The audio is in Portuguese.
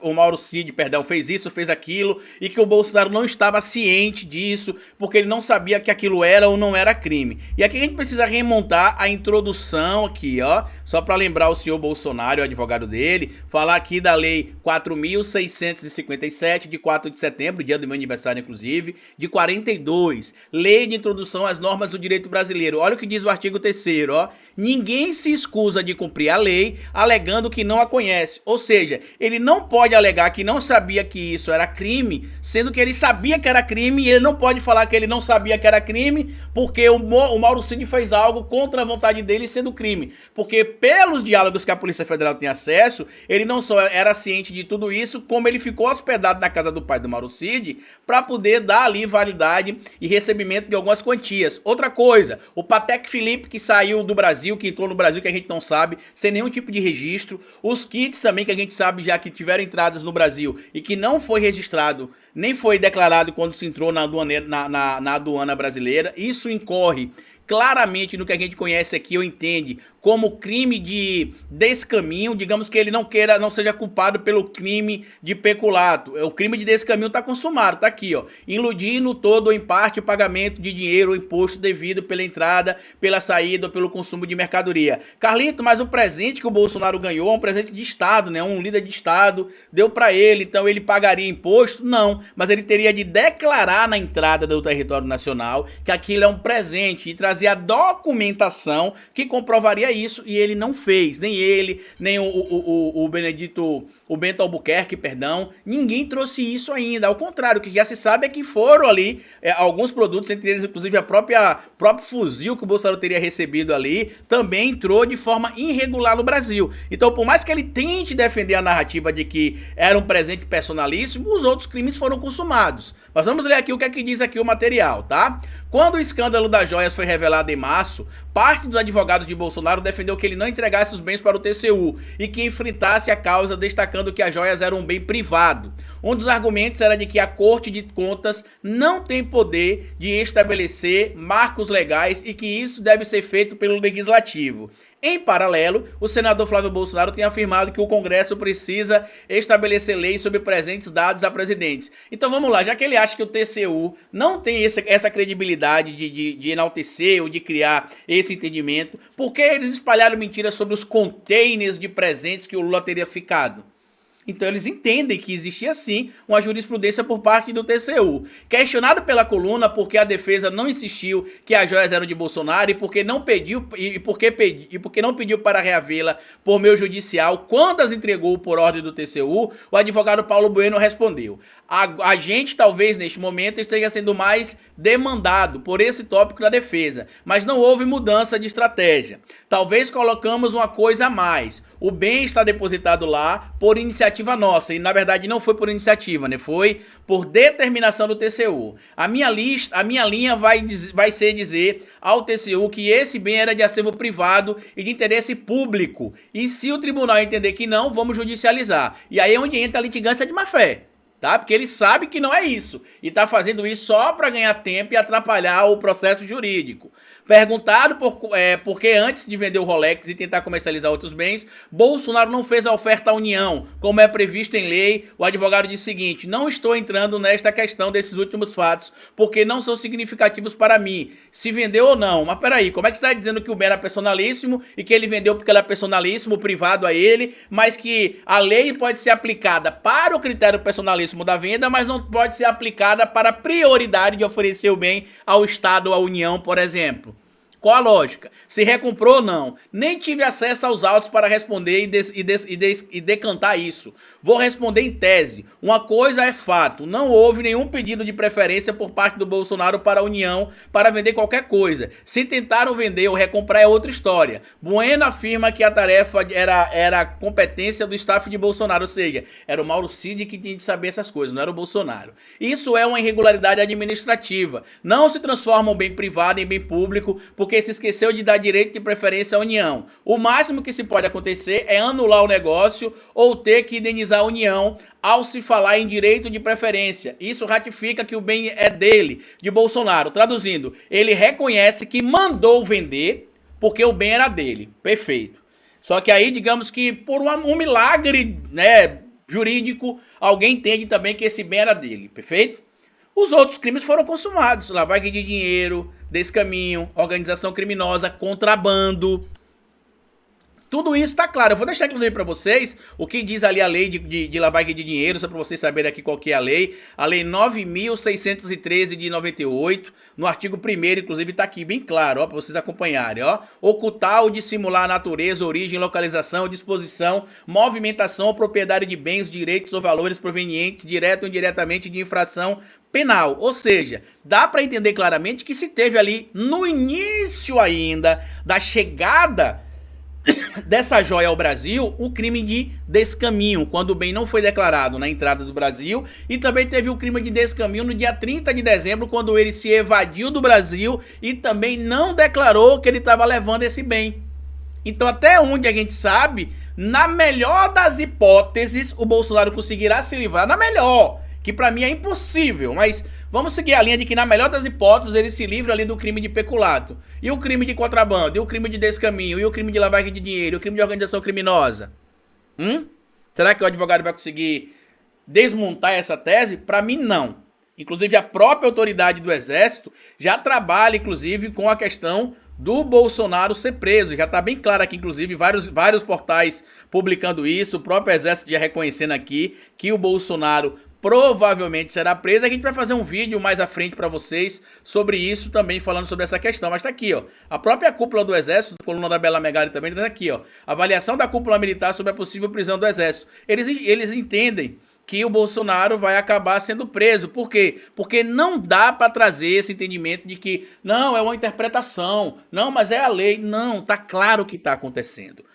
o Mauro Cid, perdão, fez isso, fez aquilo, e que o Bolsonaro não estava ciente disso, porque ele não sabia que aquilo era ou não era crime. E aqui a gente precisa remontar a introdução aqui, ó, só para lembrar o senhor Bolsonaro, o advogado dele, falar aqui da lei 4.657, de 4 de setembro, dia do meu aniversário inclusive, de 42, lei de introdução às normas do direito brasileiro. Olha o que diz o artigo 3º, ó, ninguém se escusa de cumprir a lei, alegando que não a conhece. Ou seja, ele não pode alegar que não sabia que isso era crime, sendo que ele sabia que era crime, e ele não pode falar que ele não sabia que era crime, porque o Mauro Cid fez algo contra a vontade dele sendo crime. Porque pelos diálogos que a Polícia Federal tem acesso, ele não só era ciente de tudo isso, como ele ficou hospedado na casa do pai do Mauro Cid, para poder dar ali validade e recebimento de algumas quantias. Outra coisa, o Patek Philippe que saiu do Brasil, que entrou no Brasil, que a gente não sabe, sem nenhum tipo de registro, os kits também que a gente sabe já que tiveram entradas no Brasil e que não foi registrado, nem foi declarado quando se entrou na aduana brasileira, isso incorre claramente no que a gente conhece aqui ou entende como crime de descaminho, digamos que ele não seja culpado pelo crime de peculato. O crime de descaminho está consumado, tá aqui, ó, iludir no todo ou em parte o pagamento de dinheiro ou imposto devido pela entrada, pela saída ou pelo consumo de mercadoria. Carlito, mas o presente que o Bolsonaro ganhou é um presente de Estado, né? Um líder de Estado deu para ele, então ele pagaria imposto? Não, mas ele teria de declarar na entrada do território nacional que aquilo é um presente e trazer a documentação que comprovaria isso, e ele não fez, nem ele, nem o Bento Albuquerque, perdão, ninguém trouxe isso ainda. Ao contrário, o que já se sabe é que foram ali alguns produtos, entre eles inclusive o próprio fuzil que o Bolsonaro teria recebido ali, também entrou de forma irregular no Brasil. Então, por mais que ele tente defender a narrativa de que era um presente personalíssimo, os outros crimes foram consumados. Mas vamos ler aqui o que é que diz aqui o material, tá? Quando o escândalo das joias foi revelado em março, parte dos advogados de Bolsonaro defendeu que ele não entregasse os bens para o TCU e que enfrentasse a causa, destacando que as joias eram um bem privado. Um dos argumentos era de que a Corte de Contas não tem poder de estabelecer marcos legais e que isso deve ser feito pelo Legislativo. Em paralelo, o senador Flávio Bolsonaro tem afirmado que o Congresso precisa estabelecer leis sobre presentes dados a presidentes. Então vamos lá, já que ele acha que o TCU não tem essa credibilidade de enaltecer ou de criar esse entendimento, por que eles espalharam mentiras sobre os containers de presentes que o Lula teria ficado? Então eles entendem que existia sim uma jurisprudência por parte do TCU. Questionado pela coluna porque a defesa não insistiu que as joias eram de Bolsonaro e porque não pediu para reavê-la por meio judicial quando as entregou por ordem do TCU, o advogado Paulo Bueno respondeu: a gente talvez neste momento esteja sendo mais demandado por esse tópico da defesa, mas não houve mudança de estratégia. Talvez colocamos uma coisa a mais. O bem está depositado lá por iniciativa nossa, e na verdade não foi por iniciativa, né? Foi por determinação do TCU. A minha linha vai ser dizer ao TCU que esse bem era de acervo privado e de interesse público. E se o tribunal entender que não, vamos judicializar. E aí é onde entra a litigância de má-fé. Tá? Porque ele sabe que não é isso e tá fazendo isso só para ganhar tempo e atrapalhar o processo jurídico. Perguntado por que antes de vender o Rolex e tentar comercializar outros bens, Bolsonaro não fez a oferta à União, como é previsto em lei, o advogado disse o seguinte: não estou entrando nesta questão desses últimos fatos, porque não são significativos para mim, se vendeu ou não. Mas peraí, como é que você está dizendo que o bem era personalíssimo e que ele vendeu porque ele é personalíssimo, privado a ele, mas que a lei pode ser aplicada para o critério personalíssimo da venda, mas não pode ser aplicada para a prioridade de oferecer o bem ao Estado ou à União, por exemplo? Qual a lógica? Se recomprou ou não? Nem tive acesso aos autos para responder e decantar isso. Vou responder em tese. Uma coisa é fato, não houve nenhum pedido de preferência por parte do Bolsonaro para a União para vender qualquer coisa. Se tentaram vender ou recomprar é outra história. Bueno afirma que a tarefa era competência do staff de Bolsonaro, ou seja, era o Mauro Cid que tinha de saber essas coisas, não era o Bolsonaro. Isso é uma irregularidade administrativa. Não se transforma um bem privado em bem público, porque se esqueceu de dar direito de preferência à União. O máximo que se pode acontecer é anular o negócio ou ter que indenizar a União ao se falar em direito de preferência. Isso ratifica que o bem é dele, de Bolsonaro. Traduzindo, ele reconhece que mandou vender porque o bem era dele. Perfeito. Só que aí, digamos que por um milagre, né, jurídico, alguém entende também que esse bem era dele, perfeito? Os outros crimes foram consumados: lavagem de dinheiro, descaminho, organização criminosa, contrabando. Tudo isso está claro. Eu vou deixar inclusive para vocês o que diz ali a lei de lavagem de dinheiro, só para vocês saberem aqui qual que é a lei. A lei 9.613 de 98, no artigo 1º, inclusive está aqui bem claro, para vocês acompanharem. Ó. Ocultar ou dissimular a natureza, origem, localização, disposição, movimentação ou propriedade de bens, direitos ou valores provenientes, direto ou indiretamente, de infração penal. Ou seja, dá para entender claramente que se teve ali no início ainda da chegada dessa joia ao Brasil, o crime de descaminho, quando o bem não foi declarado na entrada do Brasil, e também teve o crime de descaminho no dia 30 de dezembro, quando ele se evadiu do Brasil e também não declarou que ele estava levando esse bem. Então, até onde a gente sabe, na melhor das hipóteses, o Bolsonaro conseguirá se livrar, na melhor, que pra mim é impossível, mas vamos seguir a linha de que na melhor das hipóteses ele se livra ali do crime de peculato, e o crime de contrabando, e o crime de descaminho, e o crime de lavagem de dinheiro, e o crime de organização criminosa. Será que o advogado vai conseguir desmontar essa tese? Pra mim não. Inclusive a própria autoridade do Exército já trabalha inclusive com a questão do Bolsonaro ser preso. Já tá bem claro aqui, inclusive, vários portais publicando isso, o próprio Exército já reconhecendo aqui que o Bolsonaro provavelmente será preso. A gente vai fazer um vídeo mais à frente para vocês sobre isso também, falando sobre essa questão. Mas tá aqui, ó, a própria cúpula do Exército, coluna da Bela Megali também, tá aqui, ó, avaliação da cúpula militar sobre a possível prisão do Exército. Eles entendem que o Bolsonaro vai acabar sendo preso. Por quê? Porque não dá para trazer esse entendimento de que não, é uma interpretação, não, mas é a lei. Não, tá claro o que tá acontecendo.